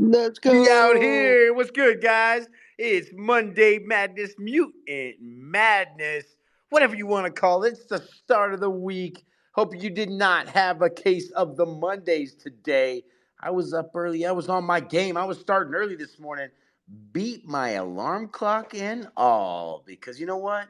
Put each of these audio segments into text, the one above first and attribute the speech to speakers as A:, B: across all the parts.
A: Let's
B: We out
A: go.
B: here. What's good, guys? It's Monday Madness, Mutant Madness, whatever you want to call it. It's the start of the week. Hope you did not have a case of the Mondays today. I was up early. I was on my game. I was starting early this morning. Beat my alarm clock and all because you know what?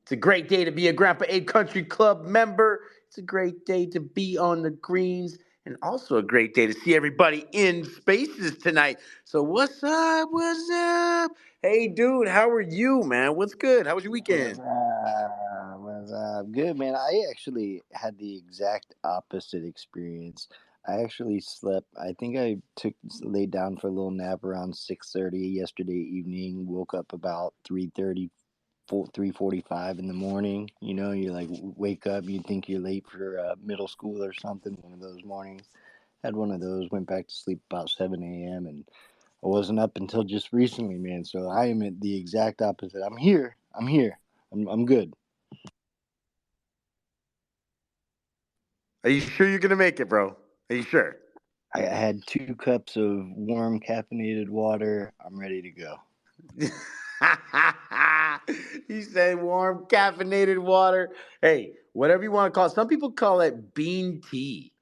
B: It's a great day to be a Grandpa Ape Country Club member. It's a great day to be on the greens and also a great day to see everybody in spaces tonight. So what's up? What's up? Hey dude, how are you, man? What's good? How was your
A: What's
B: weekend?
A: up? What's up? Good, man. I actually had the exact opposite experience. I actually slept. I think I laid down for a little nap around 6:30 yesterday evening. Woke up about 3:30, 3:45 in the morning. You know, you like wake up, you think you're late for middle school or something. One of those mornings. Had one of those. Went back to sleep about 7 a.m. and I wasn't up until just recently, man. So I am at the exact opposite. I'm here. I'm here. I'm good.
B: Are you sure you're gonna make it, bro? Are you sure?
A: I had 2 cups of warm caffeinated water. I'm ready to go.
B: He said warm caffeinated water. Hey, whatever you want to call it. Some people call it bean tea.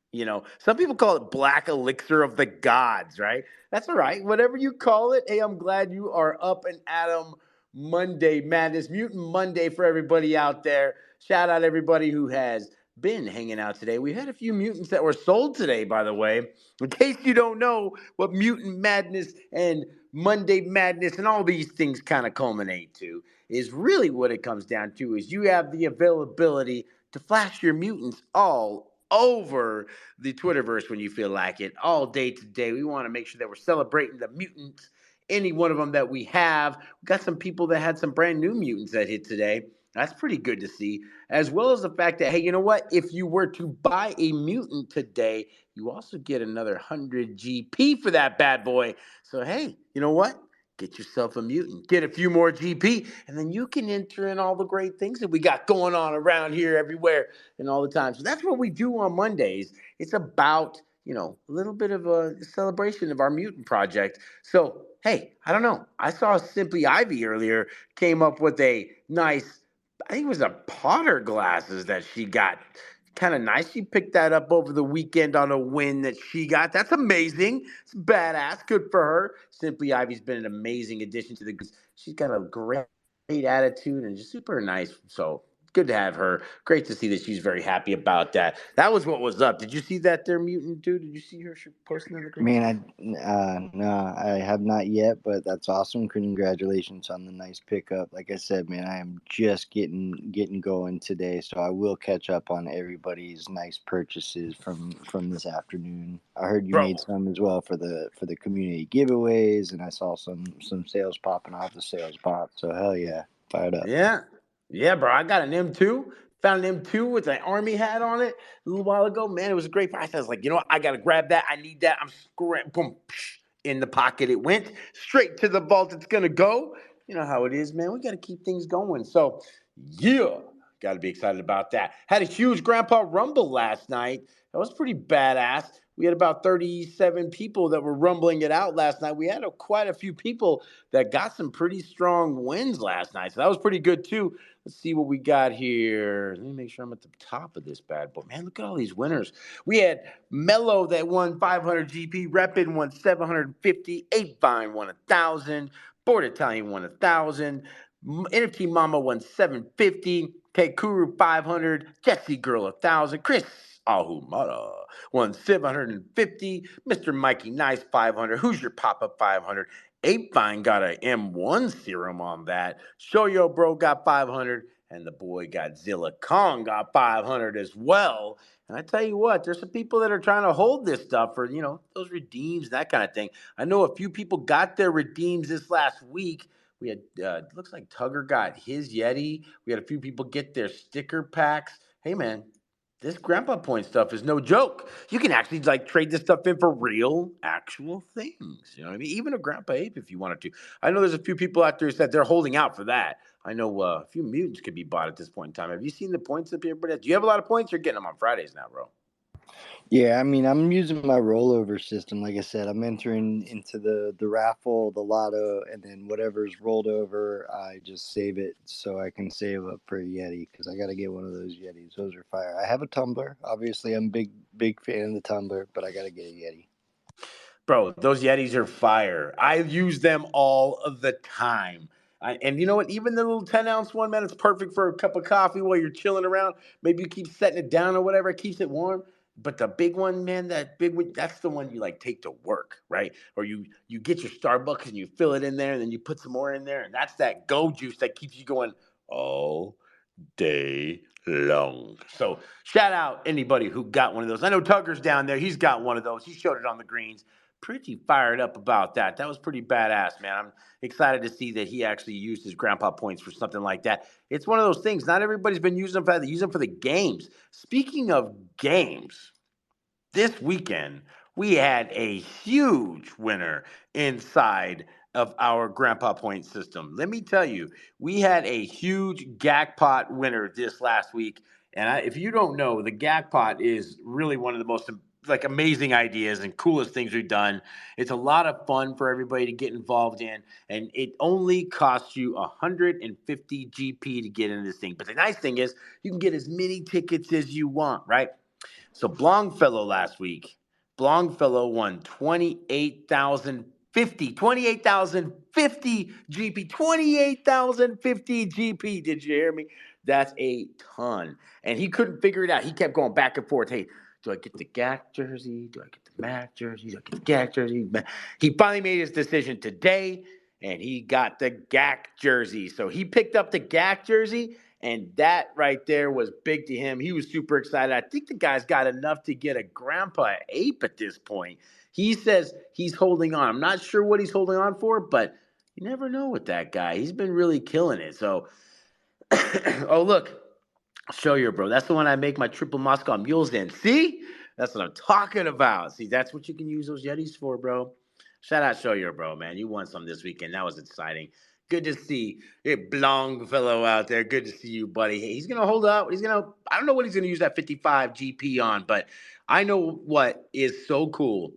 B: Some people call it black elixir of the gods, right? That's all right. Whatever you call it. Hey, I'm glad you are up and at 'em Monday Madness, Mutant Monday for everybody out there. Shout out everybody who has been hanging out today. We had a few mutants that were sold today, by the way. In case you don't know what Mutant Madness and Monday Madness and all these things kind of culminate to, is really what it comes down to is you have the availability to flash your mutants all over the Twitterverse when you feel like it, all day today. We want to make sure that we're celebrating the mutants, any one of them that we have. We got some people that had some brand new mutants that hit today. That's pretty good to see, as well as the fact that, hey, you know what? If you were to buy a mutant today, you also get another 100 GP for that bad boy. So, hey, you know what? Get yourself a mutant, get a few more GP, and then you can enter in all the great things that we got going on around here, everywhere, and all the time. So that's what we do on Mondays. It's about, a little bit of a celebration of our mutant project. So, hey, I don't know. I saw Simply Ivy earlier came up with a nice, I think it was a Potter glasses that she got. Kind of nice. She picked that up over the weekend on a win that she got. That's amazing. It's badass. Good for her. Simply Ivy's been an amazing addition to the group. She's got a great attitude and just super nice. So good to have her. Great to see that she's very happy about that. That was what was up. Did you see that there, mutant dude? Did you see her posting in the group?
A: Man, no, I have not yet, but that's awesome. Congratulations on the nice pickup. Like I said, man, I am just getting going today, so I will catch up on everybody's nice purchases from this afternoon. I heard you made
B: Bro,
A: some as well for the community giveaways, and I saw some sales popping off the sales pop. So hell yeah, fired up.
B: yeah. Yeah, bro. I got an M2. Found an M2 with an army hat on it a little while ago. Man, it was a great price. I was like, you know what? I got to grab that. I need that. I'm scram boom, psh, in the pocket. It went straight to the vault. It's going to go. You know how it is, man. We got to keep things going. So, yeah, got to be excited about that. Had a huge Grandpa Rumble last night. That was pretty badass. We had about 37 people that were rumbling it out last night. We had quite a few people that got some pretty strong wins last night. So that was pretty good, too. Let's see what we got here. Let me make sure I'm at the top of this bad boy. Man, look at all these winners. We had Mello that won 500 GP. Repin won 750. 8 Vine won 1,000. Board Italian won 1,000. NFT Mama won 750. K Kuru 500. Jesse Girl 1,000. Chris Ahumada won 750. Mr. Mikey Nice 500. Who's your Papa 500? Ape Vine got a M1 serum on that. Shoyo Bro got 500, and the boy Godzilla Kong got 500 as well. And I tell you what, there's some people that are trying to hold this stuff for, those redeems, that kind of thing. I know a few people got their redeems this last week. We had, looks like Tugger got his Yeti. We had a few people get their sticker packs. Hey, man, this grandpa point stuff is no joke. You can actually like trade this stuff in for real, actual things. You know what I mean? Even a grandpa ape if you wanted to. I know there's a few people out there who said they're holding out for that. I know a few mutants could be bought at this point in time. Have you seen the points up here, everybody? Do you have a lot of points? You're getting them on Fridays now, bro.
A: Yeah, I mean, I'm using my rollover system. Like I said, I'm entering into the raffle, the lotto, and then whatever's rolled over, I just save it so I can save up for a Yeti because I got to get one of those Yetis. Those are fire. I have a tumbler. Obviously, I'm big fan of the tumbler, but I got to get a Yeti.
B: Bro, those Yetis are fire. I use them all of the time. And you know what? Even the little 10-ounce one, man, it's perfect for a cup of coffee while you're chilling around. Maybe you keep setting it down or whatever, it keeps it warm. But the big one, man, that big one, that's the one you like take to work, right? Or you get your Starbucks and you fill it in there and then you put some more in there. And that's that go juice that keeps you going all day long. So shout out anybody who got one of those. I know Tucker's down there. He's got one of those. He showed it on the greens. Pretty fired up about that. That was pretty badass, man. I'm excited to see that he actually used his grandpa points for something like that. It's one of those things. Not everybody's been using them for that. They use them for the games. Speaking of games, this weekend we had a huge winner inside of our grandpa point system. Let me tell you, we had a huge GACK winner this last week. And if you don't know, the GACK is really one of the most like amazing ideas and coolest things we've done. It's a lot of fun for everybody to get involved in, and it only costs you 150 GP to get into this thing. But the nice thing is, you can get as many tickets as you want, right? So Blongfellow last week, Blongfellow won 28,050 GP, 28,050 GP. Did you hear me? That's a ton. And he couldn't figure it out. He kept going back and forth. Hey, do I get the GAC jersey? Do I get the MAC jersey? Do I get the GAC jersey? He finally made his decision today, and he got the GAC jersey. So he picked up the GAC jersey, and that right there was big to him. He was super excited. I think the guy's got enough to get a grandpa ape at this point. He says he's holding on. I'm not sure what he's holding on for, but you never know with that guy. He's been really killing it. So, oh, look, show you, bro. That's the one I make my triple Moscow mules in. See? That's what I'm talking about. See, that's what you can use those Yetis for, bro. Shout out Show Your Bro, man. You won some this weekend. That was exciting. Good to see a Blong fellow out there. Good to see you, buddy. Hey, he's gonna hold up. I don't know what he's gonna use that 55 GP on, but I know what is so cool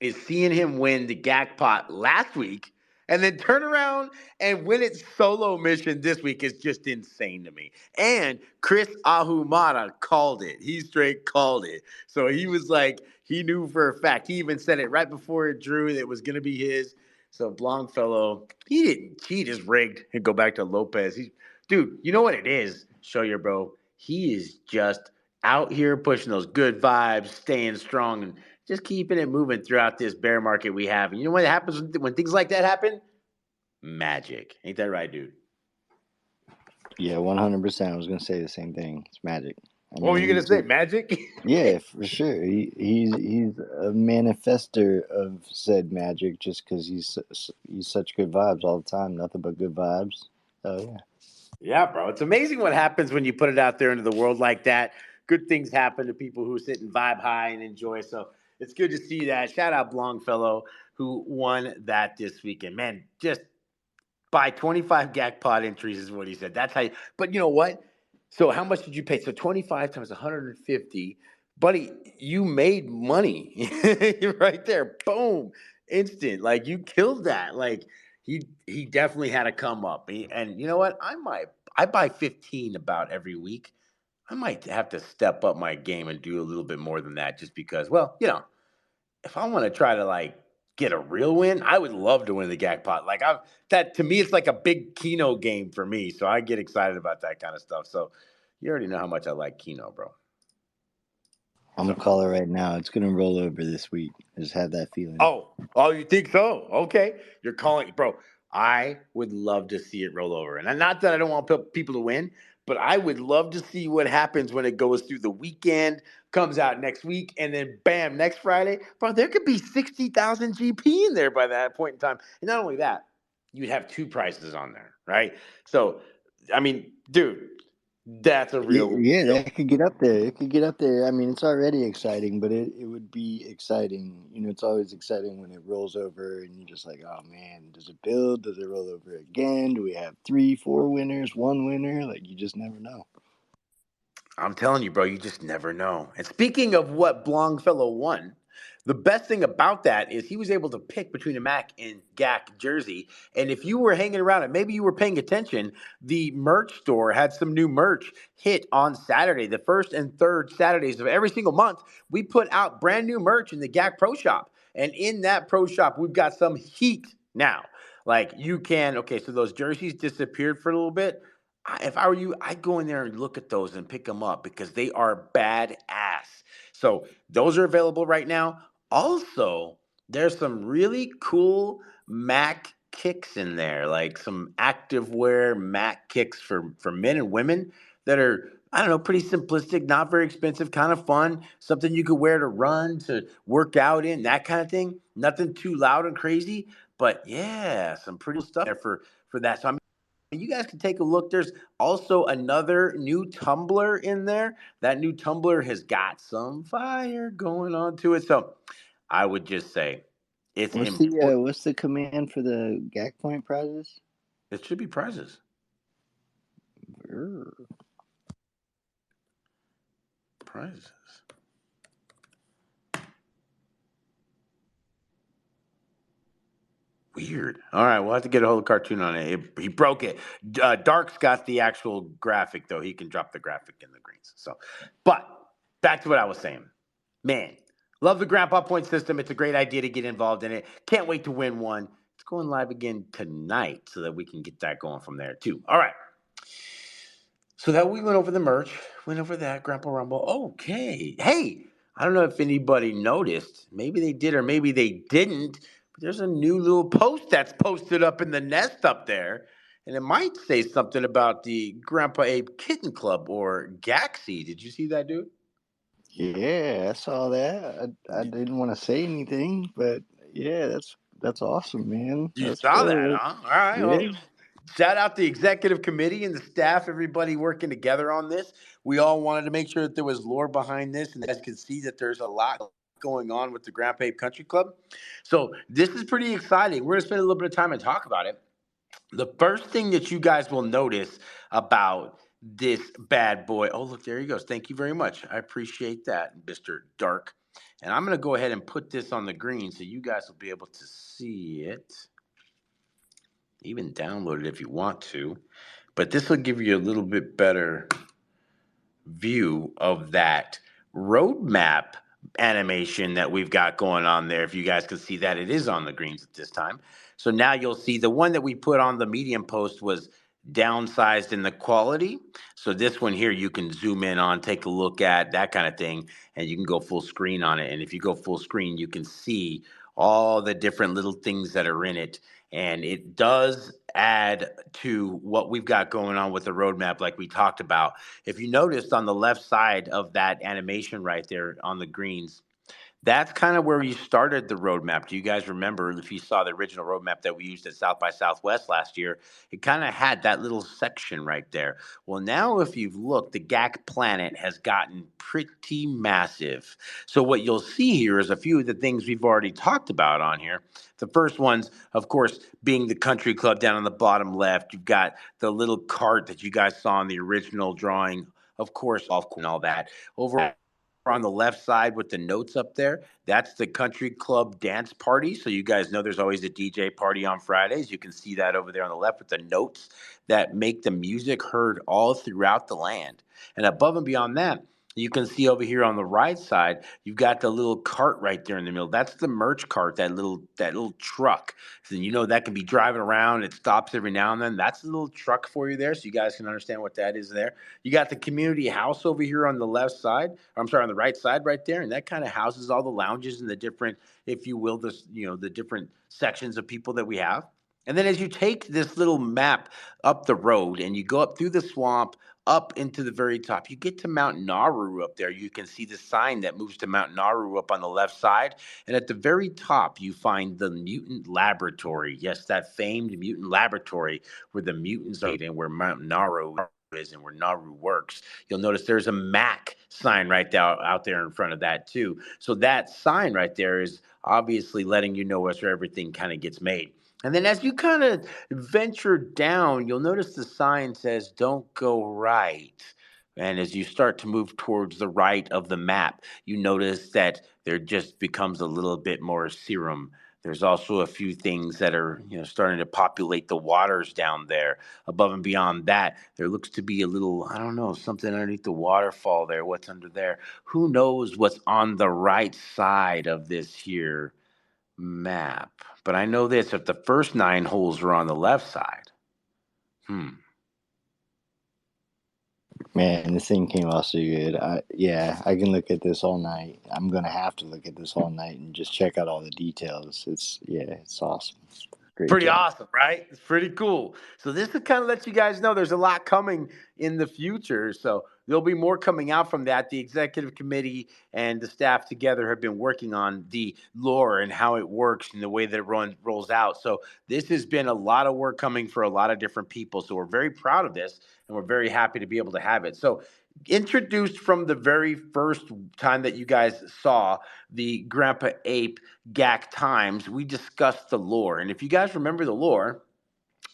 B: is seeing him win the GAC last week and then turn around and win its solo mission this week is just insane to me. And Chris Ahumada called it. He straight called it. So he was like, he knew for a fact. He even said it right before it drew that it was going to be his. So Blongfellow, he didn't cheat, just rigged and go back to Lopez. Dude, you know what it is? Show your bro. He is just out here pushing those good vibes, staying strong, and just keeping it moving throughout this bear market we have. And you know what happens when things like that happen? Magic. Ain't that right, dude?
A: Yeah, 100%. I was gonna say the same thing. It's magic. I
B: What
A: mean,
B: were you gonna
A: he's
B: say?
A: just
B: Magic?
A: yeah, for sure. He's a manifester of said magic just because he's such good vibes all the time. Nothing but good vibes. Oh yeah.
B: Yeah, bro. It's amazing what happens when you put it out there into the world like that. Good things happen to people who sit and vibe high and enjoy. So it's good to see that. Shout out Longfellow who won that this weekend. Man, just buy 25 GAC entries is what he said. That's how you, but you know what? So how much did you pay? So 25 times 150. Buddy, you made money. Right there. Boom. Instant. Like you killed that. Like he definitely had a come up. And you know what? I buy 15 about every week. I might have to step up my game and do a little bit more than that just because, well, if I want to try to like get a real win, I would love to win the GAC. Like I that to me, it's like a big Keno game for me. So I get excited about that kind of stuff. So you already know how much I like Keno, bro.
A: I'm gonna
B: So
A: call it right now. It's gonna roll over this week. I just have that feeling.
B: oh, you think so? Okay, you're calling, bro. I would love to see it roll over, and not that I don't want people to win, but I would love to see what happens when it goes through the weekend, comes out next week, and then bam, next Friday, bro. There could be 60,000 GP in there by that point in time, and not only that, you'd have two prices on there, right? So, I mean, dude, that's a
A: Yeah,
B: real,
A: yeah,
B: real.
A: that could get up there. It could get up there. I mean, it's already exciting, but it would be exciting. You know, it's always exciting when it rolls over and you're just like, oh man, does it build? Does it roll over again? Do we have three, four winners, one winner? Like, you just never know.
B: I'm telling you, bro, you just never know. And speaking of what Longfellow won, the best thing about that is he was able to pick between a Mac and GAC jersey. And if you were hanging around and maybe you were paying attention, the merch store had some new merch hit on Saturday. The first and third Saturdays of every single month, we put out brand new merch in the GAC Pro Shop. And in that Pro Shop, we've got some heat now. Like you can, okay, so those jerseys disappeared for a little bit. If I were you, I'd go in there and look at those and pick them up because they are badass. So those are available right now. Also, there's some really cool Mac kicks in there, like some activewear Mac kicks for men and women that are, I don't know, pretty simplistic, not very expensive, kind of fun, something you could wear to run, to work out in, that kind of thing. Nothing too loud and crazy, but yeah, some pretty stuff there for that. So I'm you guys can take a look. There's also another new tumbler in there. That new tumbler has got some fire going on to it. So I would just say it's important.
A: What's the command for the GAC point prizes?
B: It should be prizes.
A: Err.
B: Prizes. Weird. All right, we'll have to get a hold of cartoon on it. He broke it. Dark's got the actual graphic though. He can drop the graphic in the greens. So, but back to what I was saying. Man, love the Grandpa Point system. It's a great idea to get involved in it. Can't wait to win one. It's going live again tonight so that we can get that going from there too. All right. So that we went over the merch, went over that Grandpa Rumble. Okay. Hey, I don't know if anybody noticed. Maybe they did or maybe they didn't. But there's a new little post that's posted up in the nest up there. And it might say something about the Grandpa Abe Kitten Club or GACC. Did you see that, dude?
A: Yeah, I saw that. I didn't want to say anything, but yeah, that's awesome, man.
B: You
A: That's
B: saw that,
A: cool.
B: huh? All right. Well,
A: Yeah.
B: shout out the executive committee and the staff, everybody working together on this. We all wanted to make sure that there was lore behind this, and you guys can see that there's a lot going on with the Grandpa Ape Country Club. So this is pretty exciting. We're gonna spend a little bit of time and talk about it. The first thing that you guys will notice about this bad boy. Oh, look, there he goes. Thank you very much. I appreciate that, Mr. Dark. And I'm gonna go ahead and put this on the green so you guys will be able to see it. Even download it if you want to. But this will give you a little bit better view of that roadmap animation that we've got going on there. If you guys can see that, it is on the greens at this time. So now you'll see the one that we put on the medium post was downsized in the quality. So this one here, you can zoom in on, take a look at that kind of thing, and you can go full screen on it. And if you go full screen, you can see all the different little things that are in it. And it does add to what we've got going on with the roadmap, like we talked about. If you noticed on the left side of that animation right there on the greens, that's kind of where you started the roadmap. Do you guys remember if you saw the original roadmap that we used at South by Southwest last year? It kind of had that little section right there. Well, now if you've looked, the GAC planet has gotten pretty massive. So what you'll see here is a few of the things we've already talked about on here. The first ones, of course, being the country club down on the bottom left. You've got the little cart that you guys saw in the original drawing, of course, off and all that. Over on the left side with the notes up there, that's the country club dance party. So you guys know there's always a DJ party on Fridays. You can see that over there on the left with the notes that make the music heard all throughout the land. And above and beyond that, you can see over here on the right side, you've got the little cart right there in the middle. That's the merch cart, that little truck. So you know that can be driving around. It stops every now and then. That's a little truck for you there, so you guys can understand what that is there. You got the community house over here on the left side. Or I'm sorry, on the right side right there, and that kind of houses all the lounges and the different, if you will, the different sections of people that we have. And then as you take this little map up the road and you go up through the swamp up into the very top, you get to Mount Nauru up there. You can see the sign that moves to Mount Nauru up on the left side. And at the very top, you find the mutant laboratory. Yes, that famed mutant laboratory where the mutants are and where Mount Nauru is and where Nauru works. You'll notice there's a Mac sign right there, out there in front of that too. So that sign right there is obviously letting you know where everything kind of gets made. And then as you kind of venture down, you'll notice the sign says, "Don't go right." And as you start to move towards the right of the map, you notice that there just becomes a little bit more serum. There's also a few things that are, starting to populate the waters down there. Above and beyond that, there looks to be a little, I don't know, something underneath the waterfall there. What's under there? Who knows what's on the right side of this here map? But I know this: if the first nine holes are on the left side, hmm,
A: Man, this thing came out so good. Yeah, I can look at this all night. I'm gonna have to look at this all night and just check out all the details. It's awesome. Great
B: pretty
A: job.
B: awesome, right? It's pretty cool. So this to kind of let you guys know there's a lot coming in the future. So there'll be more coming out from that. The executive committee and the staff together have been working on the lore and how it works and the way that rolls out. So this has been a lot of work coming for a lot of different people. So we're very proud of this and we're very happy to be able to have it. So introduced from the very first time that you guys saw the Grandpa Ape GAC times, we discussed the lore. And if you guys remember the lore,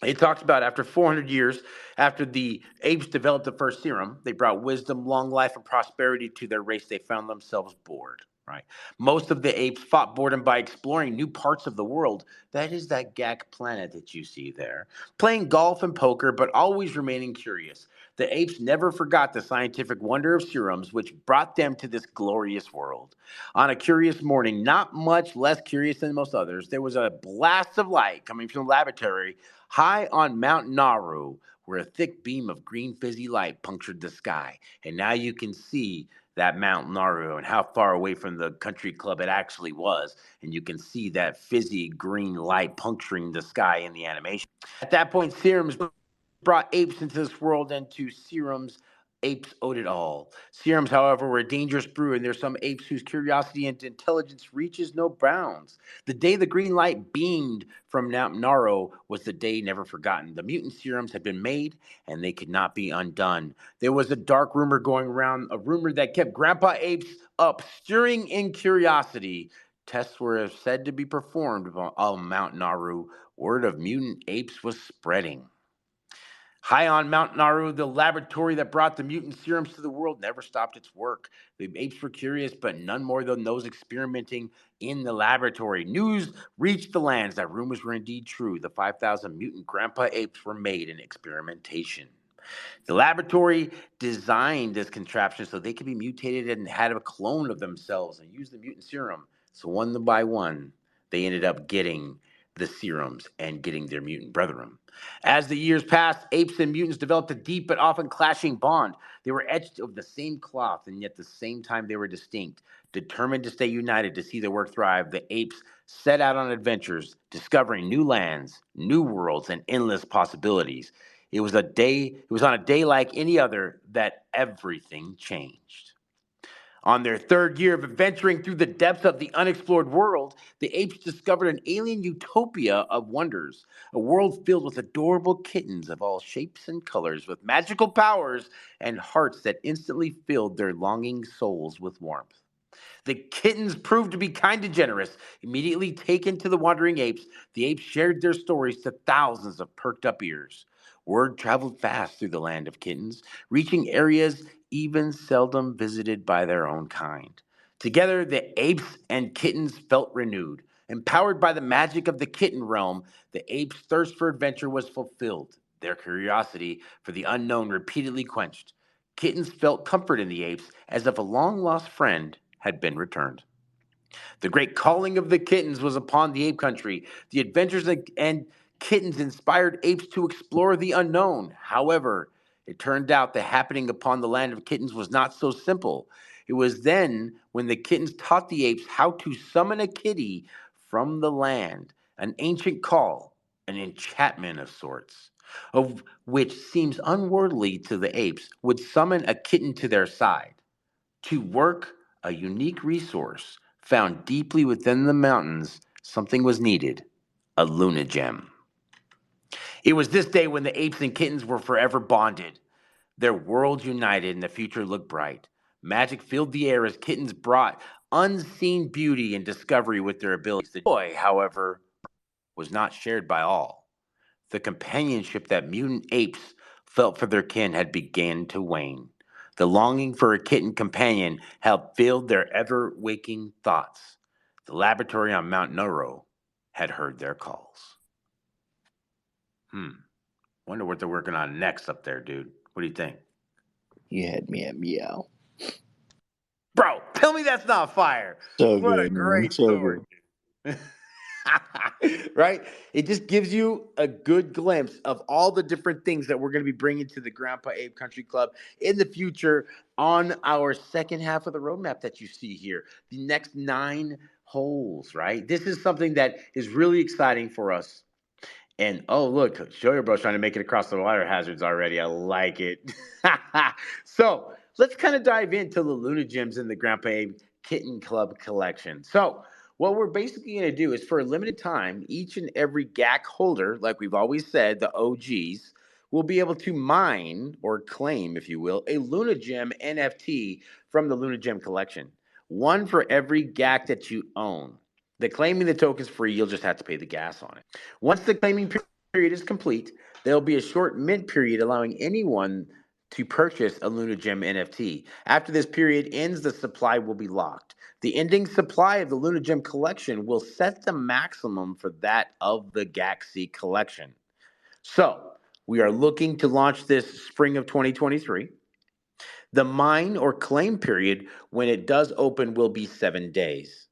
B: it talks about after 400 years, after the apes developed the first serum, they brought wisdom, long life, and prosperity to their race. They found themselves bored, right? Most of the apes fought boredom by exploring new parts of the world. That is that GAC planet that you see there. Playing golf and poker, but always remaining curious. The apes never forgot the scientific wonder of serums, which brought them to this glorious world. On a curious morning, not much less curious than most others, there was a blast of light coming from the laboratory high on Mount Nauru, where a thick beam of green fizzy light punctured the sky. And now you can see that Mount Nauru and how far away from the country club it actually was. And you can see that fizzy green light puncturing the sky in the animation. At that point, serums brought apes into this world, and to serums, apes owed it all. Serums, however, were a dangerous brew, and there's some apes whose curiosity and intelligence reaches no bounds. The day the green light beamed from Mount Naro was the day never forgotten. The mutant serums had been made, and they could not be undone. There was a dark rumor going around, a rumor that kept Grandpa Apes up, stirring in curiosity. Tests were said to be performed on Mount Nauru. Word of mutant apes was spreading. High on Mount Nauru, the laboratory that brought the mutant serums to the world never stopped its work. The apes were curious, but none more than those experimenting in the laboratory. News reached the lands that rumors were indeed true. The 5,000 mutant grandpa apes were made in experimentation. The laboratory designed this contraption so they could be mutated and had a clone of themselves and use the mutant serum. So one by one, they ended up getting the serums and getting their mutant brethren. As the years passed, apes and mutants developed a deep but often clashing bond. They were etched of the same cloth, and yet at the same time they were distinct. Determined to stay united to see their work thrive, the apes set out on adventures, discovering new lands, new worlds, and endless possibilities. It was on a day like any other that everything changed. On their third year of adventuring through the depths of the unexplored world, the apes discovered an alien utopia of wonders, a world filled with adorable kittens of all shapes and colors, with magical powers and hearts that instantly filled their longing souls with warmth. The kittens proved to be kind and generous. Immediately taken to the wandering apes, the apes shared their stories to thousands of perked up ears. Word traveled fast through the land of kittens, reaching areas even seldom visited by their own kind. Together, the apes and kittens felt renewed. Empowered by the magic of the kitten realm, the apes' thirst for adventure was fulfilled, their curiosity for the unknown repeatedly quenched. Kittens felt comfort in the apes as if a long lost friend had been returned. The great calling of the kittens was upon the ape country. The adventures and kittens inspired apes to explore the unknown. However, it turned out the happening upon the land of kittens was not so simple. It was then when the kittens taught the apes how to summon a kitty from the land, an ancient call, an enchantment of sorts, of which seems unworldly to the apes, would summon a kitten to their side to work a unique resource found deeply within the mountains. Something was needed: a Luna gem. It was this day when the apes and kittens were forever bonded, their worlds united, and the future looked bright. Magic filled the air as kittens brought unseen beauty and discovery with their abilities. The joy, however, was not shared by all. The companionship that mutant apes felt for their kin had begun to wane. The longing for a kitten companion had filled their ever waking thoughts. The laboratory on Mount Noro had heard their calls. Wonder what they're working on next up there, dude. What do you think?
A: You had me at meow.
B: Bro, tell me that's not fire.
A: So
B: What a
A: good, man.
B: great
A: So
B: story.
A: good.
B: Right? It just gives you a good glimpse of all the different things that we're going to be bringing to the Grandpa Abe Country Club in the future on our second half of the roadmap that you see here. The next 9 holes, right? This is something that is really exciting for us. And oh, look, Show Your Bro's trying to make it across the water hazards already. I like it. So let's kind of dive into the Luna Gems in the Grandpa Abe Kitten Club collection. So, what we're basically going to do is for a limited time, each and every GAC holder, like we've always said, the OGs, will be able to mine or claim, if you will, a Luna Gem NFT from the Luna Gem collection. One for every GAC that you own. The claiming the token is free, you'll just have to pay the gas on it. Once the claiming period is complete, there will be a short mint period allowing anyone to purchase a Luna Gem NFT. After this period ends, the supply will be locked. The ending supply of the Luna Gem collection will set the maximum for that of the GACC collection. So, we are looking to launch this spring of 2023. The mine or claim period, when it does open, will be 7 days.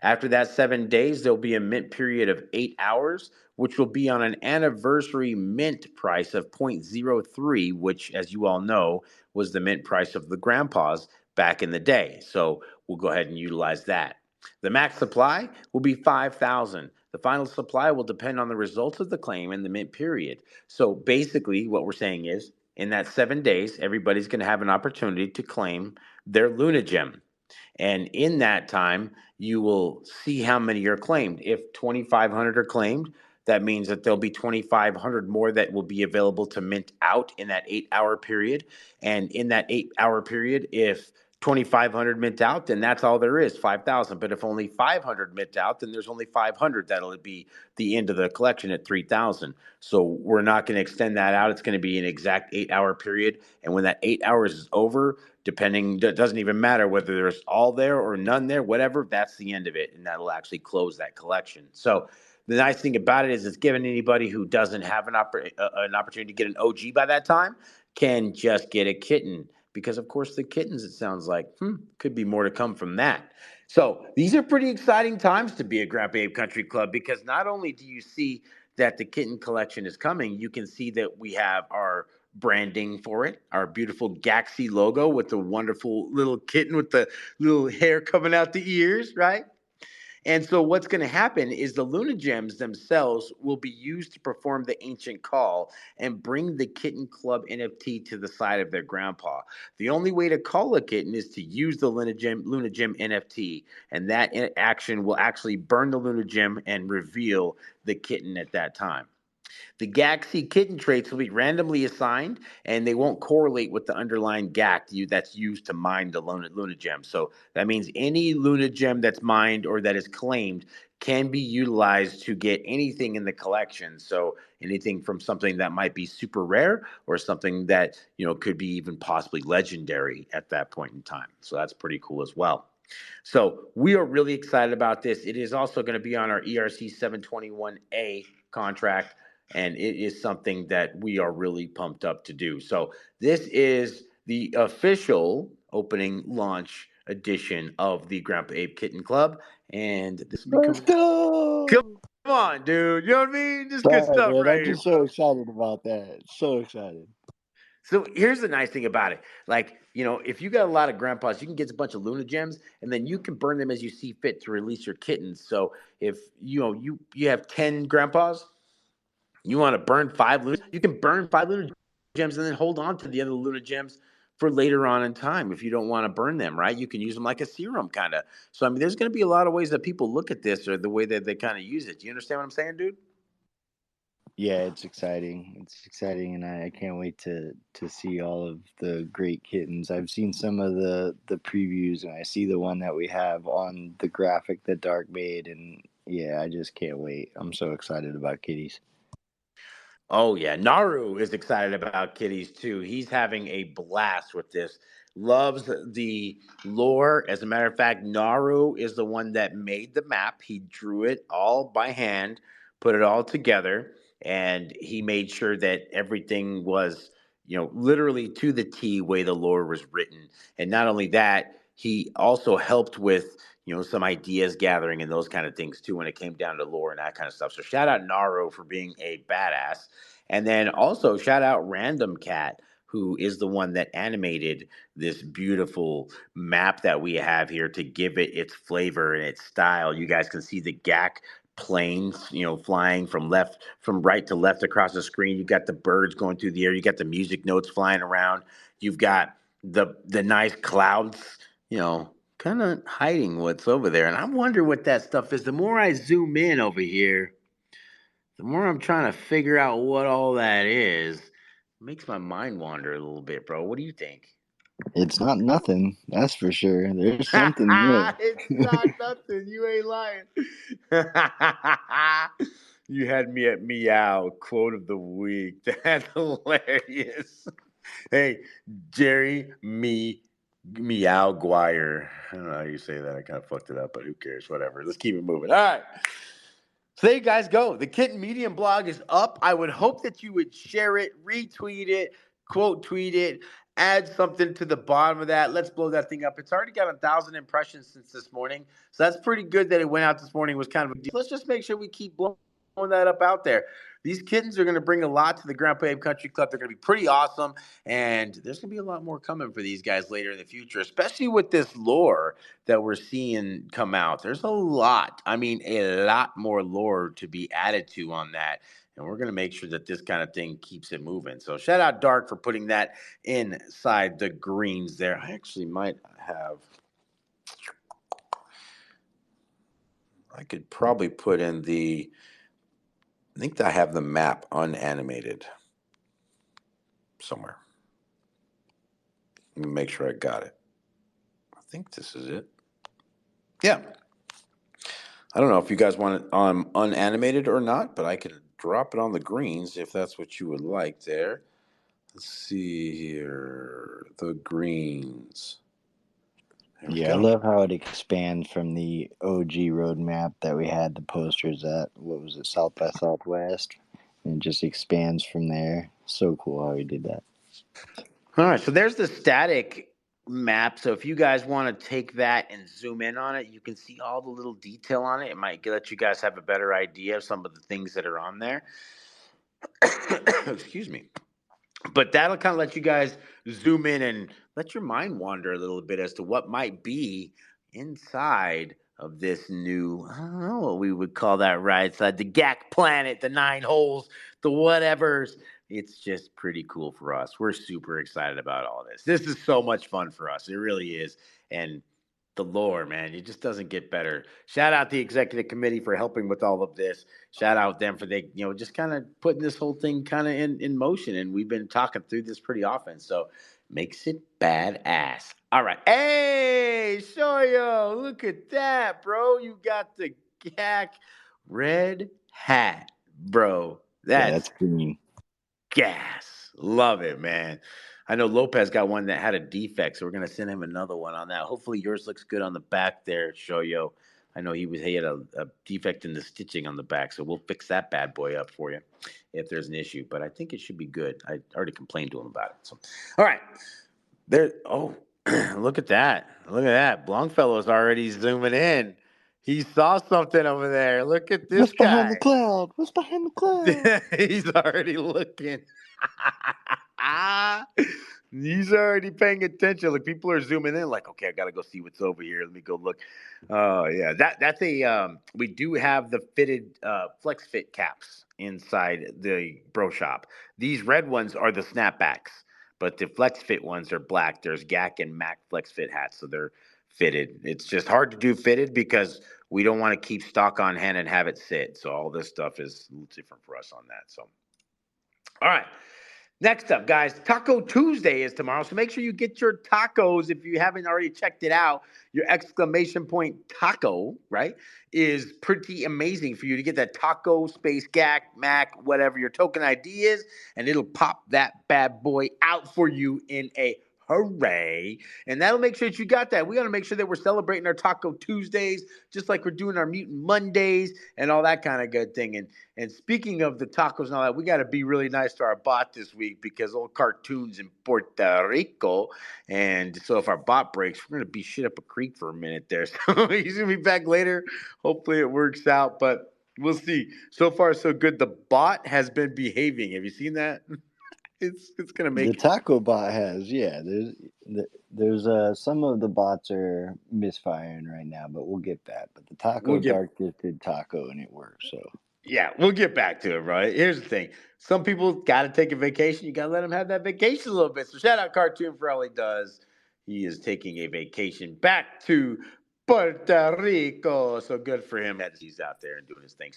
B: After that 7 days, there'll be a mint period of 8 hours, which will be on an anniversary mint price of 0.03, which, as you all know, was the mint price of the grandpas back in the day. So we'll go ahead and utilize that. The max supply will be 5,000. The final supply will depend on the results of the claim and the mint period. So basically, what we're saying is in that 7 days, everybody's going to have an opportunity to claim their Luna Gem. And in that time, you will see how many are claimed. If 2,500 are claimed, that means that there'll be 2,500 more that will be available to mint out in that 8 hour period. And in that 8 hour period, if 2,500 mint out, then that's all there is, 5,000. But if only 500 mint out, then there's only 500. That'll be the end of the collection at 3,000. So we're not going to extend that out. It's going to be an exact 8 hour period. And when that 8 hours is over, depending, it doesn't even matter whether there's all there or none there, whatever, that's the end of it. And that'll actually close that collection. So the nice thing about it is it's giving anybody who doesn't have an opportunity to get an OG by that time can just get a kitten. Because, of course, the kittens, it sounds like, could be more to come from that. So these are pretty exciting times to be a Grandpa Abe Country Club because not only do you see that the kitten collection is coming, you can see that we have our branding for it, our beautiful GACC logo with the wonderful little kitten with the little hair coming out the ears, right? And so what's going to happen is the Luna Gems themselves will be used to perform the ancient call and bring the Kitten Club NFT to the side of their grandpa. The only way to call a kitten is to use the Luna Gem NFT, and that action will actually burn the Luna Gem and reveal the kitten at that time. The GACC kitten traits will be randomly assigned, and they won't correlate with the underlying GAC that's used to mine the Luna Gem. So that means any Luna Gem that's mined or that is claimed can be utilized to get anything in the collection. So anything from something that might be super rare or something that could be even possibly legendary at that point in time. So that's pretty cool as well. So we are really excited about this. It is also going to be on our ERC 721A contract, and it is something that we are really pumped up to do. So this is the official opening launch edition of the Grandpa Ape Kitten Club, and this will be
A: Let's
B: coming. Come
A: go.
B: on, dude. You know what I mean? Just good
A: Sorry,
B: stuff
A: man.
B: right
A: I'm
B: here,
A: just so
B: bro.
A: excited about that. So excited.
B: So here's the nice thing about it. Like, if you got a lot of grandpas, you can get a bunch of Luna Gems and then you can burn them as you see fit to release your kittens. So if you have 10 grandpas, you want to burn 5 Luna, you can burn 5 Luna Gems and then hold on to the other Luna Gems for later on in time if you don't want to burn them, right? You can use them like a serum kind of. So I mean there's going to be a lot of ways that people look at this or the way that they kind of use it. Do you understand what I'm saying, dude?
A: Yeah, it's exciting. It's exciting, and I can't wait to see all of the great kittens. I've seen some of the previews, and I see the one that we have on the graphic that Dark made, and yeah, I just can't wait. I'm so excited about kitties.
B: Oh yeah, Naru is excited about kitties too. He's having a blast with this. loves the lore. As a matter of fact, Naru is the one that made the map. He drew it all by hand, put it all together, and he made sure that everything was, literally to the T way the lore was written. And not only that, he also helped with, some ideas gathering and those kind of things too when it came down to lore and that kind of stuff. So shout out Naru for being a badass. And then also shout out Random Cat, who is the one that animated this beautiful map that we have here to give it its flavor and its style. You guys can see the GAC planes, flying from right to left across the screen. You got the birds going through the air. You got the music notes flying around. You've got the nice clouds, kind of hiding what's over there. And I wonder what that stuff is. The more I zoom in over here, the more I'm trying to figure out what all that is. It makes my mind wander a little bit, bro. What do you think?
A: It's not nothing, that's for sure. There's something
B: It's
A: there.
B: not nothing. You ain't lying. You had me at meow. Quote of the week. That's hilarious. Hey, Jerry, meow Guire. I don't know how you say that. I kind of fucked it up, but who cares? Whatever. Let's keep it moving. All right. So there you guys go. The Kitten Medium blog is up. I would hope that you would share it, retweet it, quote tweet it, add something to the bottom of that. Let's blow that thing up. It's already got 1,000 impressions since this morning. So that's pretty good that it went out this morning. It was kind of a deal. Let's just make sure we keep blowing that up out there. These kittens are going to bring a lot to the Grandpa Abe Country Club. They're going to be pretty awesome. And there's going to be a lot more coming for these guys later in the future, especially with this lore that we're seeing come out. There's a lot. I mean, a lot more lore to be added to on that. And we're going to make sure that this kind of thing keeps it moving. So shout out Dark for putting that inside the greens there. I actually might have, I could probably put in I think I have the map unanimated somewhere. Let me make sure I got it. I think this is it. Yeah. I don't know if you guys want it unanimated or not, but I can drop it on the greens if that's what you would like there. Let's see here. The greens. There we
A: Yeah, I
B: go.
A: love how it expands from the OG roadmap that we had the posters at, what was it, South by Southwest, and it just expands from there. So cool how he did that.
B: All right, so there's the static map. So if you guys want to take that and zoom in on it, you can see all the little detail on it. It might let you guys have a better idea of some of the things that are on there. Excuse me. But that'll kind of let you guys zoom in and let your mind wander a little bit as to what might be inside of this new, I don't know what we would call that right side, the GAC planet, the nine holes, the whatevers. It's just pretty cool for us. We're super excited about all this. This is so much fun for us. It really is. And the lore, man, it just doesn't get better. Shout out the executive committee for helping with all of this. Shout out them for just kind of putting this whole thing kind of in motion. And we've been talking through this pretty often, so makes it badass. All right, hey Shoyo, look at that, bro. You got the GAC red hat, bro.
A: Yeah,
B: That's
A: that's green.
B: gas. Love it, man. I know Lopez got one that had a defect, so we're gonna send him another one on that. Hopefully yours looks good on the back there, Shoyo. I know he had a defect in the stitching on the back, so we'll fix that bad boy up for you if there's an issue. But I think it should be good. I already complained to him about it. So, all right, there. Oh, look at that! Look at that! Longfellow's already zooming in. He saw something over there. Look at this
A: What's behind the
B: guy.
A: cloud? What's behind the cloud?
B: He's already looking. He's already paying attention. Like people are zooming in, like, okay, I gotta go see what's over here. Let me go look. Oh yeah, that's a we do have the fitted flex fit caps inside the bro shop. These red ones are the snapbacks, but the flex fit ones are black. There's GAC and Mac flex fit hats, so they're fitted. It's just hard to do fitted because we don't want to keep stock on hand and have it sit. So all this stuff is a little different for us on that. So all right. Next up, guys, Taco Tuesday is tomorrow. So make sure you get your tacos if you haven't already checked it out. Your exclamation point taco, right, is pretty amazing for you to get that taco space GAC, Mac, whatever your token ID is, and it'll pop that bad boy out for you in a Hooray. And that'll make sure that you got that. We got to make sure that we're celebrating our Taco Tuesdays, just like we're doing our Mutant Mondays and all that kind of good thing. And speaking of the tacos and all that, we got to be really nice to our bot this week because old cartoons in Puerto Rico. And so if our bot breaks, we're going to be shit up a creek for a minute there. So he's going to be back later. Hopefully it works out, but we'll see. So far, so good. The bot has been behaving. Have you seen that? It's gonna
A: The
B: make
A: taco bot has, yeah. There's some of the bots are misfiring right now, but we'll get that. But the
B: we'll
A: taco
B: get
A: dark just did taco and it works. So
B: yeah, we'll get back to it, right? Here's the thing. Some people got to take a vacation. You got to let them have that vacation a little bit. So shout out Cartoon for all he does. He is taking a vacation back to Puerto Rico. So good for him. He's out there and doing his thing.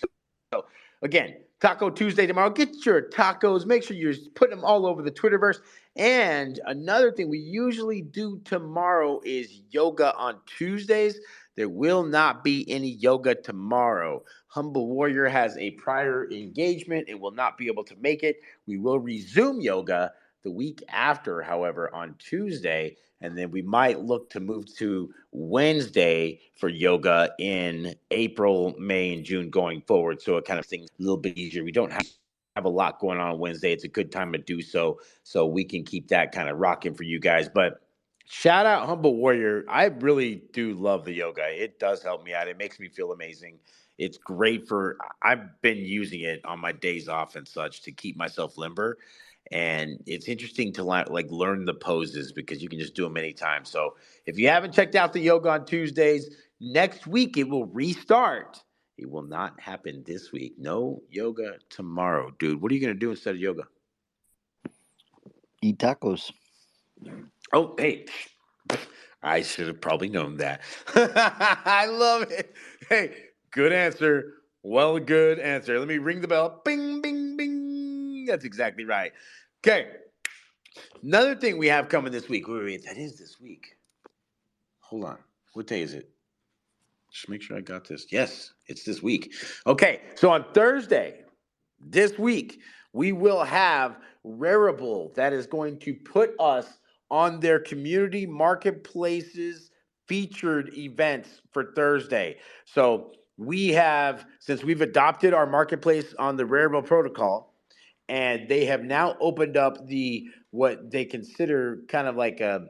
B: So again, Taco Tuesday tomorrow. Get your tacos. Make sure you're putting them all over the Twitterverse. And another thing we usually do tomorrow is yoga on Tuesdays. There will not be any yoga tomorrow. Humble Warrior has a prior engagement and will not be able to make it. We will resume yoga the week after, however, on Tuesday. And then we might look to move to Wednesday for yoga in April, May, and June going forward. So it kind of things a little bit easier. We don't have a lot going on Wednesday. It's a good time to do so. So we can keep that kind of rocking for you guys. But shout out Humble Warrior. I really do love the yoga. It does help me out. It makes me feel amazing. It's great for I've been using it on my days off and such to keep myself limber. And it's interesting to like learn the poses because you can just do them anytime. So if you haven't checked out the yoga on Tuesdays, next week it will restart. It will not happen this week. No yoga tomorrow, dude. What are you gonna do instead of yoga?
A: eat tacos.
B: Oh, hey, I should have probably known that. I love it. Hey, good answer. Well, good answer. Let me ring the bell. Bing, bing, bing. That's exactly right. Okay. Another thing we have coming this week. Wait. That is this week. Hold on. What day is it? Just make sure I got this. Yes, it's this week. Okay. So on Thursday, this week, we will have Rarible that is going to put us on their community marketplaces featured events for Thursday. So we have, since we've adopted our marketplace on the Rarible protocol, and they have now opened up the what they consider kind of like a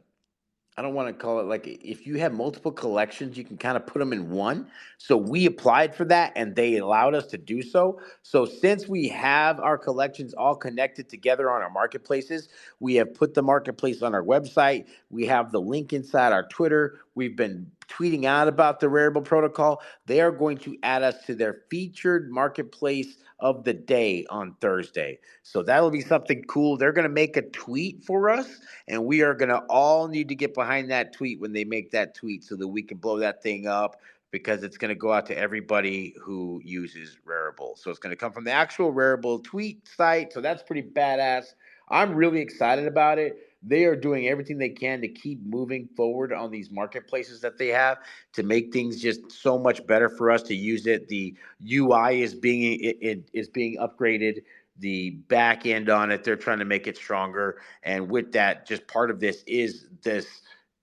B: I don't want to call it like if you have multiple collections, you can kind of put them in one. So we applied for that and they allowed us to do so. So since we have our collections all connected together on our marketplaces, we have put the marketplace on our website. We have the link inside our Twitter. We've been tweeting out about the Rarible protocol. They are going to add us to their featured marketplace of the day on Thursday. So that'll be something cool. They're going to make a tweet for us and we are going to all need to get behind that tweet when they make that tweet so that we can blow that thing up because it's going to go out to everybody who uses Rarible. So it's going to come from the actual Rarible tweet site. So that's pretty badass. I'm really excited about it. They are doing everything they can to keep moving forward on these marketplaces that they have to make things just so much better for us to use it. The UI it is being upgraded. The back end on it, they're trying to make it stronger. And with that, just part of this is this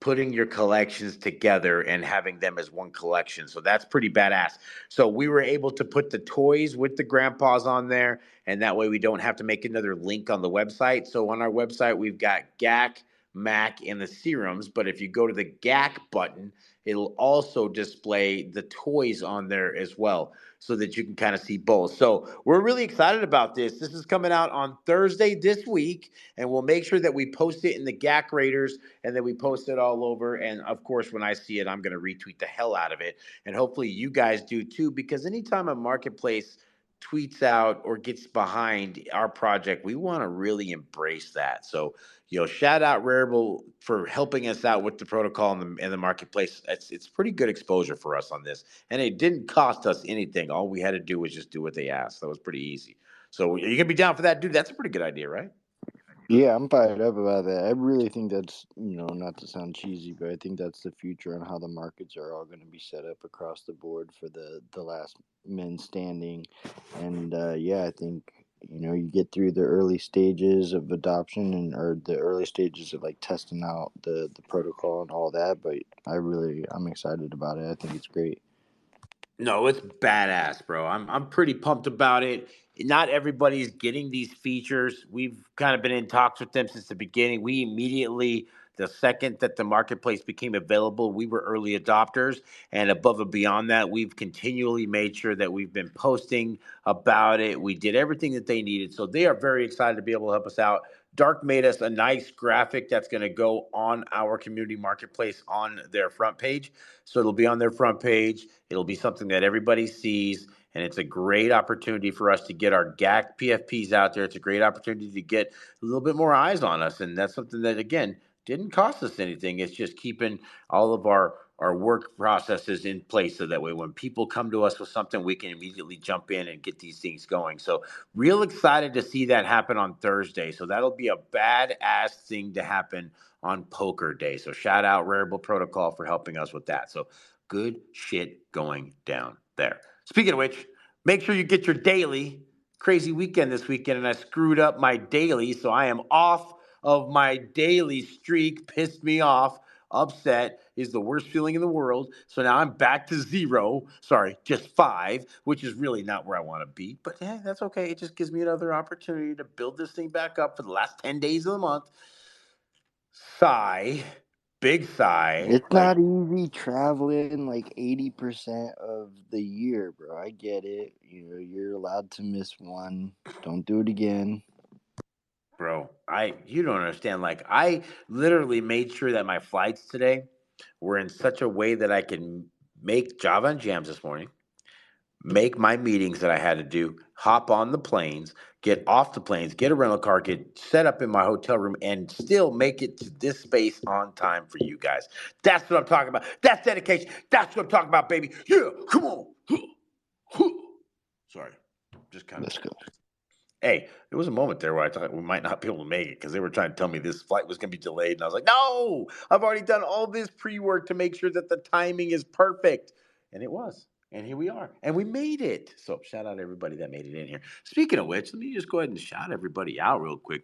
B: putting your collections together and having them as one collection. So that's pretty badass. So we were able to put the toys with the grandpas on there, and that way we don't have to make another link on the website. So on our website, we've got GAC, MAC, and the serums. But if you go to the GAC button, it'll also display the toys on there as well so that you can kind of see both. So we're really excited about this. This is coming out on Thursday this week, and we'll make sure that we post it in the GAC Raiders and then we post it all over. And of course, when I see it, I'm going to retweet the hell out of it. And hopefully you guys do too, because anytime a marketplace tweets out or gets behind our project, we want to really embrace that. So, shout out Rarible for helping us out with the protocol and the marketplace. It's pretty good exposure for us on this, and it didn't cost us anything. All we had to do was just do what they asked. That was pretty easy. So, are you gonna be down for that, dude? That's a pretty good idea, right?
A: Yeah, I'm fired up about that. I really think that's, not to sound cheesy, but I think that's the future on how the markets are all going to be set up across the board for the last men standing. And yeah, I think you get through the early stages of adoption and or the early stages of like testing out the protocol and all that. But I'm excited about it. I think it's great.
B: No, it's badass, bro. I'm pretty pumped about it. Not everybody's getting these features. We've kind of been in talks with them since the beginning. We immediately, the second that the marketplace became available, we were early adopters. And above and beyond that, we've continually made sure that we've been posting about it. We did everything that they needed. So they are very excited to be able to help us out. Dark made us a nice graphic that's going to go on our community marketplace on their front page. So it'll be on their front page. It'll be something that everybody sees. And it's a great opportunity for us to get our GAC PFPs out there. It's a great opportunity to get a little bit more eyes on us. And that's something that, again, didn't cost us anything. It's just keeping all of our work processes in place so that way when people come to us with something, we can immediately jump in and get these things going. So real excited to see that happen on Thursday. So that'll be a badass thing to happen on poker day. So shout out Rarible Protocol for helping us with that. So good shit going down there. Speaking of which, make sure you get your daily. Crazy weekend this weekend, and I screwed up my daily, so I am off of my daily streak. Pissed me off. Upset is the worst feeling in the world. So now I'm back to zero. Sorry, just five, which is really not where I want to be. But yeah, that's okay. It just gives me another opportunity to build this thing back up for the last 10 days of the month. Sigh. Big sigh.
A: It's
B: Like,
A: not easy traveling like 80% of the year, bro. I get it. You're allowed to miss one. Don't do it again.
B: bro, you don't understand. Like, I literally made sure that my flights today were in such a way that I can make Java and Jams this morning, make my meetings that I had to do, hop on the planes, get off the planes, get a rental car, get set up in my hotel room, and still make it to this space on time for you guys. That's what I'm talking about. That's dedication. That's what I'm talking about, baby. Yeah, come on. Sorry, just kind of.
A: Let's go.
B: Hey, there was a moment there where I thought we might not be able to make it because they were trying to tell me this flight was going to be delayed. And I was like, no, I've already done all this pre work to make sure that the timing is perfect. And it was. And here we are. And we made it. So shout out to everybody that made it in here. Speaking of which, let me just go ahead and shout everybody out real quick.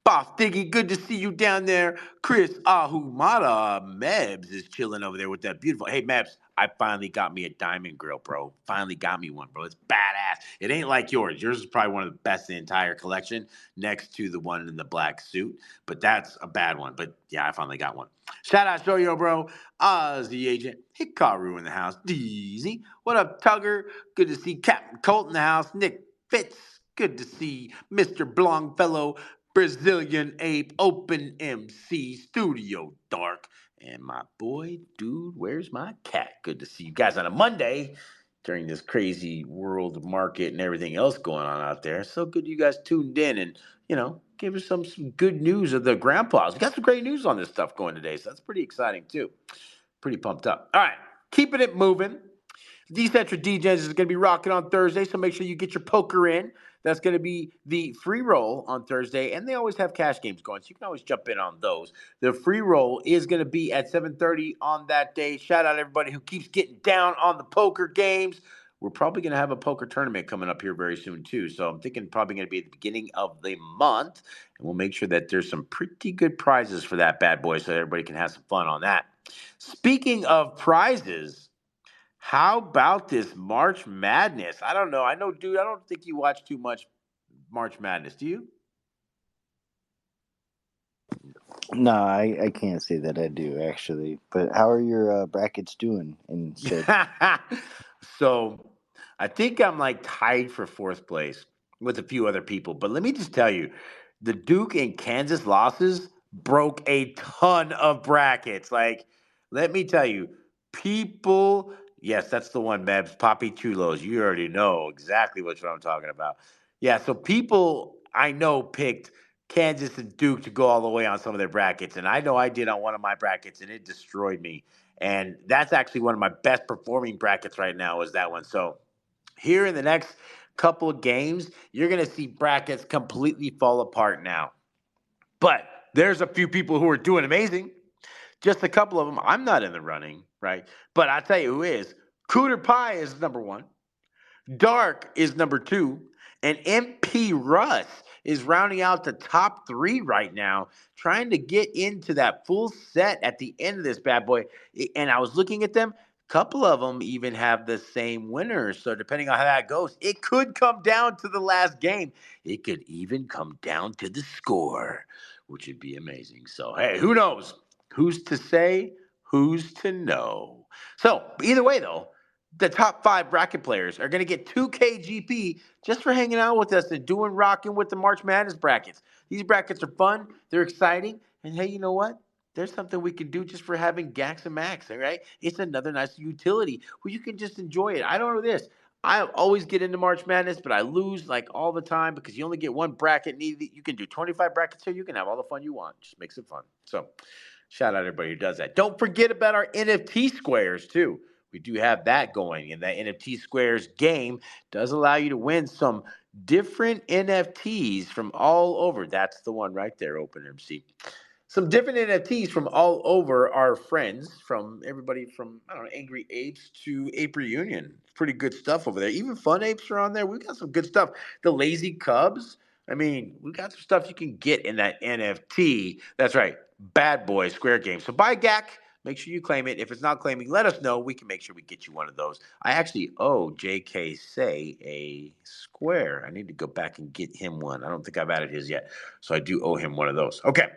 B: Boss Diggy, good to see you down there. Chris Ahumada Mebs is chilling over there with that beautiful. Hey, Mebs, I finally got me a diamond grill, bro. Finally got me one, bro. It's badass. It ain't like yours. Yours is probably one of the best in the entire collection, next to the one in the black suit. But that's a bad one. But yeah, I finally got one. Shout out, Shoyo, bro. Oz the agent. Hikaru in the house. Deezy. What up, Tugger? Good to see Captain Colt in the house. Nick Fitz. Good to see Mr. Blongfellow. Brazilian Ape, Open MC, Studio Dark, and my boy, dude, where's my cat? Good to see you guys on a Monday during this crazy world market and everything else going on out there. So good you guys tuned in and, give us some good news of the grandpas. We got some great news on this stuff going today, so that's pretty exciting too. Pretty pumped up. All right, keeping it moving. Decentra DJs is going to be rocking on Thursday, so make sure you get your poker in. That's going to be the free roll on Thursday, and they always have cash games going, so you can always jump in on those. The free roll is going to be at 7:30 on that day. Shout out everybody who keeps getting down on the poker games. We're probably going to have a poker tournament coming up here very soon too, so I'm thinking probably going to be at the beginning of the month, and we'll make sure that there's some pretty good prizes for that bad boy, so everybody can have some fun on that. Speaking of prizes. How about this March Madness? I don't know. I know, dude, I don't think you watch too much March Madness. Do you?
A: No, I can't say that I do actually. But how are your brackets doing in said?
B: So I think I'm like tied for fourth place with a few other people. But let me just tell you, the Duke and Kansas losses broke a ton of brackets. Like, let me tell you, people, yes, that's the one, Mebs, Poppy Chulos. You already know exactly what I'm talking about. Yeah, so people I know picked Kansas and Duke to go all the way on some of their brackets. And I know I did on one of my brackets, and it destroyed me. And that's actually one of my best performing brackets right now is that one. So here in the next couple of games, you're going to see brackets completely fall apart now. But there's a few people who are doing amazing. Just a couple of them. I'm not in the running, right? But I'll tell you who is. Cooter Pie is number one. Dark is number two. And MP Russ is rounding out the top three right now, trying to get into that full set at the end of this bad boy. And I was looking at them. A couple of them even have the same winners. So depending on how that goes, it could come down to the last game. It could even come down to the score, which would be amazing. So, hey, who knows? Who's to say? Who's to know? So, either way, though, the top five bracket players are going to get 2K just for hanging out with us and doing rocking with the March Madness brackets. These brackets are fun, they're exciting, and hey, you know what? There's something we can do just for having GACs and Max, all right? It's another nice utility where you can just enjoy it. I don't know this. I always get into March Madness, but I lose like all the time because you only get one bracket needed. You can do 25 brackets here. You can have all the fun you want. Just makes it fun. So, shout out everybody who does that. Don't forget about our NFT squares too. We do have that going, and that NFT squares game does allow you to win some different NFTs from all over. That's the one right there, Open MC. Some different NFTs from all over our friends, from everybody from, I don't know, Angry Apes to Ape Reunion. Pretty good stuff over there. Even Fun Apes are on there. We've got some good stuff. The Lazy Cubs. I mean, we got some stuff you can get in that NFT. That's right, Bad Boy Square Game. So buy GAC. Make sure you claim it. If it's not claiming, let us know. We can make sure we get you one of those. I actually owe JK Say a square. I need to go back and get him one. I don't think I've added his yet. So I do owe him one of those. Okay.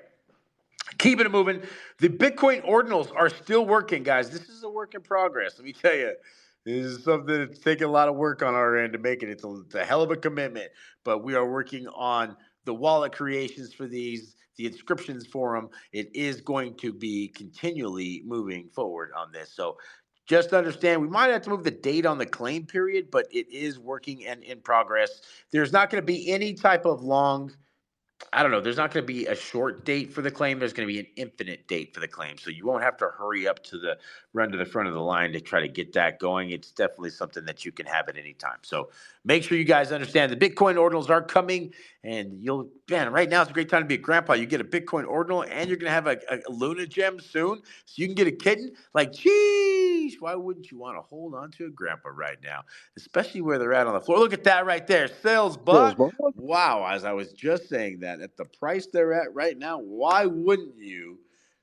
B: Keeping it moving. The Bitcoin ordinals are still working, guys. This is a work in progress. Let me tell you, this is something that's taking a lot of work on our end to make it. It's a hell of a commitment, but we are working on the wallet creations for these, the inscriptions for them. It is going to be continually moving forward on this. So just understand we might have to move the date on the claim period, but it is working and in progress. There's not going to be any type of long, I don't know. There's not going to be a short date for the claim. There's going to be an infinite date for the claim. So you won't have to hurry up to the run to the front of the line to try to get that going. It's definitely something that you can have at any time. So make sure you guys understand the Bitcoin ordinals are coming, and you'll, man, right now it's a great time to be a grandpa. You get a Bitcoin ordinal, and you're going to have a Luna gem soon. So you can get a kitten. Like, geez, why wouldn't you want to hold on to a grandpa right now? Especially where they're at on the floor. Look at that right there. Sales
A: Bills,
B: bot.
A: boy.
B: Wow, as I was just saying that, at the price they're at right now, why wouldn't you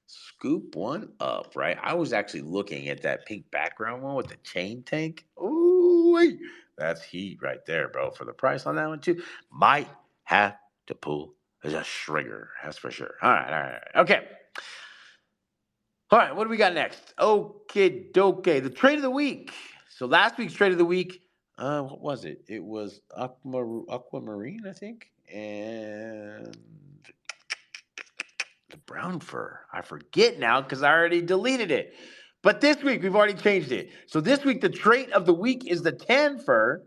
B: scoop one up, right? I was actually looking at that pink background one with the chain tank. Ooh, that's heat right there, bro. For the price on that one, too, might have to pull as a trigger. That's for sure. All right, all right. Okay. All right, what do we got next? Okay, doke. The trade of the week. So last week's trade of the week, what was it? It was aquamarine, I think, and the brown fur. I forget now because I already deleted it. But this week we've already changed it. So this week the trait of the week is the tan fur.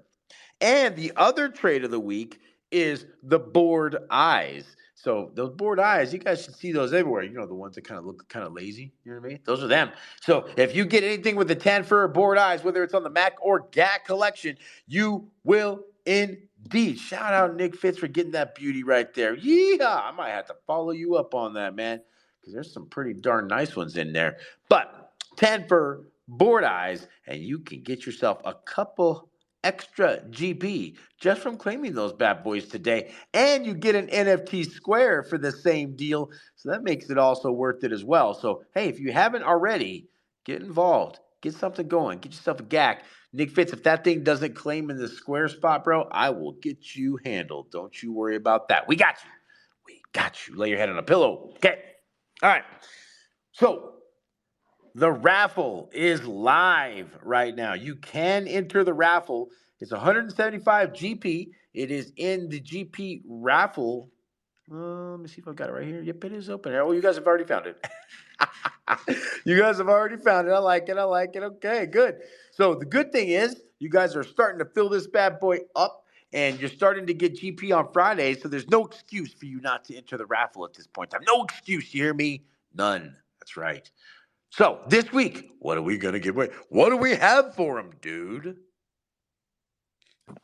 B: And the other trait of the week is the bored eyes. So those bored eyes, you guys should see those everywhere. You know, the ones that kind of look kind of lazy. You know what I mean? Those are them. So if you get anything with the tan fur or bored eyes, whether it's on the Mac or GAC collection, you will indeed. Shout out Nick Fitz for getting that beauty right there. Yeehaw! I might have to follow you up on that, man, because there's some pretty darn nice ones in there. But tan fur, bored eyes, and you can get yourself a couple extra GP just from claiming those bad boys today. And you get an NFT square for the same deal. So that makes it also worth it as well. So, hey, if you haven't already, get involved. Get something going. Get yourself a GAC. Nick Fitz, if that thing doesn't claim in the square spot, bro, I will get you handled. Don't you worry about that. We got you. We got you. Lay your head on a pillow. Okay. All right. So, the raffle is live right now. You can enter the raffle. It's 175 GP. It is in the GP raffle. Let me see if I've got it right here. Yep, it is open. Oh, you guys have already found it. You guys have already found it. I like it. I like it. Okay, good. So the good thing is you guys are starting to fill this bad boy up, and you're starting to get GP on Fridays. So there's no excuse for you not to enter the raffle at this point in time. No excuse. You hear me? None. That's right. So this week, what are we gonna give away? What do we have for him, dude?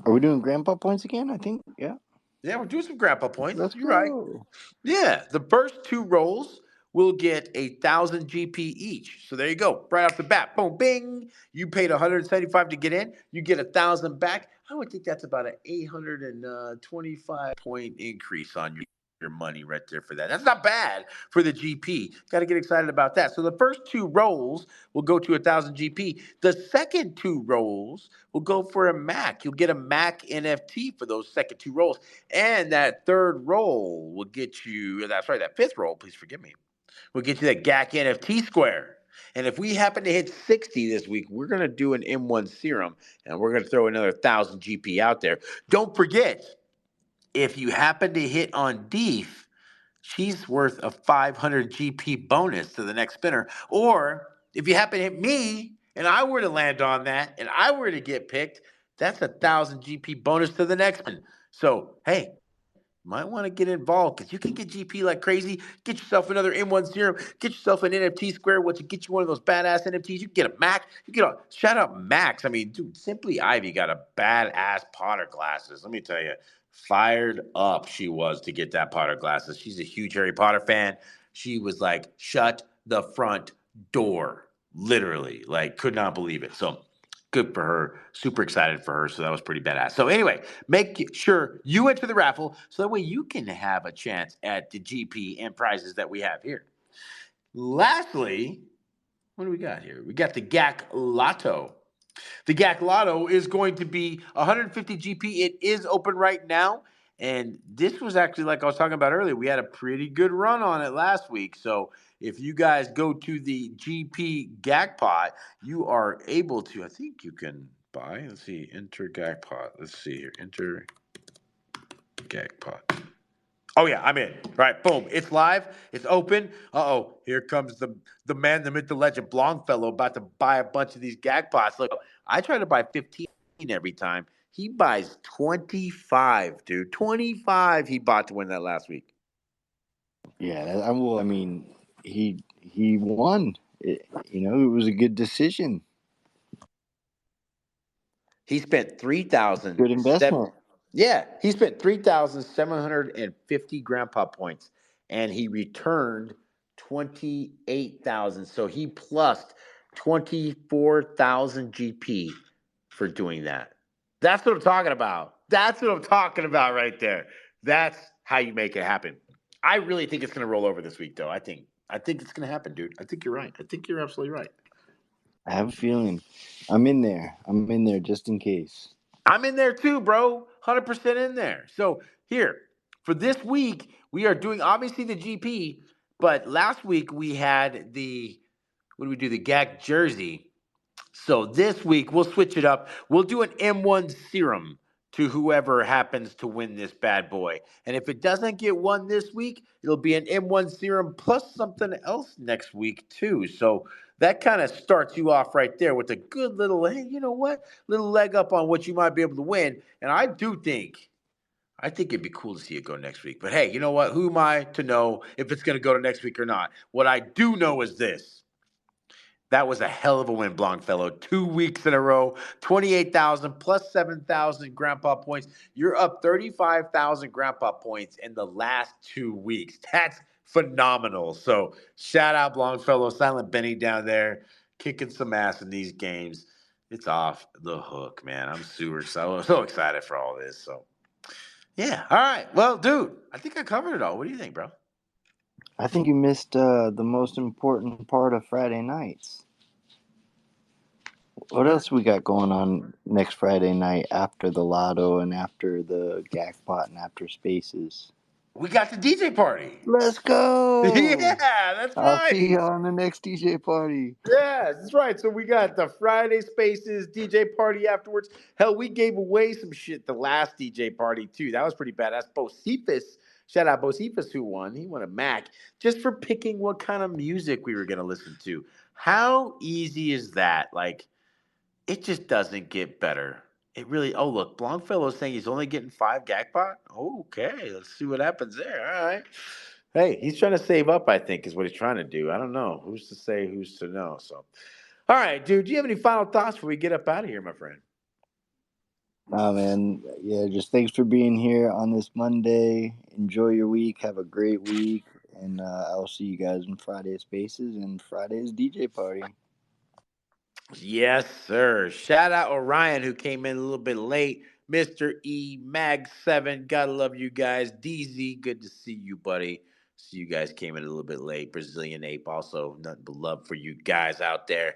A: Are we doing grandpa points again? I think. Yeah.
B: Yeah, we're doing some grandpa points.
A: Let's
B: You're right.
A: go.
B: Yeah, the first two rolls will get 1,000 GP each. So there you go, right off the bat. Boom, bing. You paid 175 to get in. You get 1,000 back. I would think that's about an 825 point increase on your money right there for that. That's not bad for the GP. Got to get excited about that. So the first two rolls will go to 1,000 GP. The second two rolls will go for a Mac. You'll get a Mac NFT for those second two rolls. And that third roll will get you, that's right, that fifth roll, please forgive me, will get you that GAC NFT square. And if we happen to hit 60 this week, we're going to do an M1 serum and we're going to throw another 1,000 GP out there. Don't forget, if you happen to hit on Deef, she's worth a 500 GP bonus to the next spinner. Or if you happen to hit me and I were to land on that and I were to get picked, that's a 1,000 GP bonus to the next one. So, hey, might want to get involved because you can get GP like crazy. Get yourself another M1 serum. Get yourself an NFT square. Once you get you one of those badass NFTs, you can get a Mac. You get a shout out Max. I mean, dude, Simply Ivy got a badass Potter glasses. Let me tell you, fired up she was to get that Potter glasses. She's a huge Harry Potter fan. She was like, shut the front door, literally, like, could not believe it. So good for her. Super excited for her. So that was pretty badass. So anyway, make sure you enter the raffle so that way you can have a chance at the GP and prizes that we have here. Lastly, what do we got here? We got the GAC Lotto. The GAC Lotto is going to be 150 GP. It is open right now. And this was actually, like I was talking about earlier, we had a pretty good run on it last week. So if you guys go to the GP GAC pot, you are able to, I think you can buy, let's see, enter GAC pot. Let's see here, enter GAC pot. Oh yeah, I'm in. Right, boom. It's live. It's open. Uh-oh. Here comes the man, the myth, the legend, Longfellow, about to buy a bunch of these gag pots. Look, I try to buy 15 every time. He buys 25, dude. 25 he bought to win that last week.
A: Yeah, I mean, he won. It was a good decision.
B: He spent
A: Good
B: 3,007.
A: investment.
B: Yeah, he spent 3,750 grandpa points and he returned 28,000. So he plussed 24,000 GP for doing that. That's what I'm talking about. That's what I'm talking about right there. That's how you make it happen. I really think it's going to roll over this week though. I think it's going to happen, dude. I think you're right. I think you're absolutely right.
A: I have a feeling. I'm in there. I'm in there just in case.
B: I'm in there too, bro. 100% in there. So here, for this week, we are doing obviously the GP, but last week we had what do we do? The GAC jersey. So this week we'll switch it up. We'll do an M1 serum to whoever happens to win this bad boy. And if it doesn't get one this week, it'll be an M1 serum plus something else next week too. So that kind of starts you off right there with a good little, hey, you know what? Little leg up on what you might be able to win. And I think it'd be cool to see it go next week. But hey, you know what? Who am I to know if it's going to go to next week or not? What I do know is this. That was a hell of a win, Longfellow. 2 weeks in a row, 28,000 plus 7,000 grandpa points. You're up 35,000 grandpa points in the last 2 weeks. That's phenomenal. So shout out Longfellow, Silent Benny down there, kicking some ass in these games. It's off the hook, man. I'm so excited for all this. So yeah. All right. Well, dude, I think I covered it all. What do you think, bro?
A: I think you missed the most important part of Friday nights. What
B: What?
A: else we got going on next Friday night after the Lotto and after the Jackpot and after Spaces?
B: We got the DJ party.
A: Let's go!
B: Yeah, that's
A: I'll see
B: right.
A: you on the next DJ party.
B: Yes, that's right. So we got the Friday Spaces DJ party afterwards. Hell, we gave away some shit the last DJ party too. That was pretty badass. Bocephus, shout out Bocephus who won. He won a Mac just for picking what kind of music we were gonna listen to. How easy is that? Like, it just doesn't get better. It really. Oh look, Longfellow's saying he's only getting 5 Gagpot. Okay, let's see what happens there. All right. Hey, he's trying to save up. I think is what he's trying to do. I don't know. Who's to say? Who's to know? So, all right, dude. Do you have any final thoughts before we get up out of here, my friend?
A: Nah, man. Yeah, just thanks for being here on this Monday. Enjoy your week. Have a great week. and I'll see you guys on Friday Spaces and Friday's DJ party.
B: Yes, sir. Shout out Orion who came in a little bit late. Mr. E Mag 7. Gotta love you guys. DZ, good to see you, buddy. See you guys came in a little bit late. Brazilian Ape, also nothing but love for you guys out there.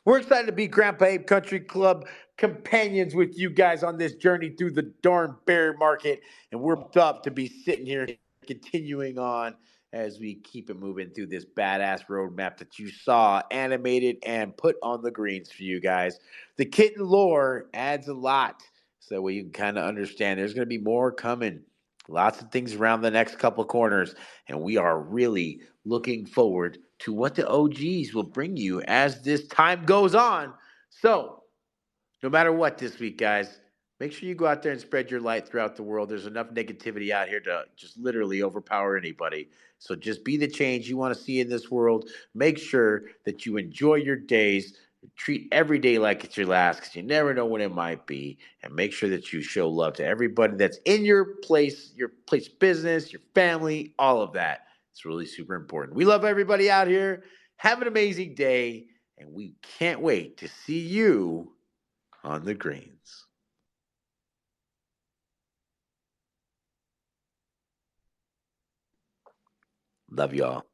B: We're excited to be Grandpa Ape Country Club companions with you guys on this journey through the darn bear market. And we're up to be sitting here continuing on as we keep it moving through this badass roadmap that you saw animated and put on the greens for you guys. The kitten lore adds a lot so that way you can kind of understand there's going to be more coming. Lots of things around the next couple of corners, and we are really looking forward to what the OGs will bring you as this time goes on. So, no matter what this week, guys, make sure you go out there and spread your light throughout the world. There's enough negativity out here to just literally overpower anybody. So just be the change you want to see in this world. Make sure that you enjoy your days. Treat every day like it's your last because you never know when it might be. And make sure that you show love to everybody that's in your place of business, your family, all of that. It's really super important. We love everybody out here. Have an amazing day. And we can't wait to see you on the greens. Love y'all.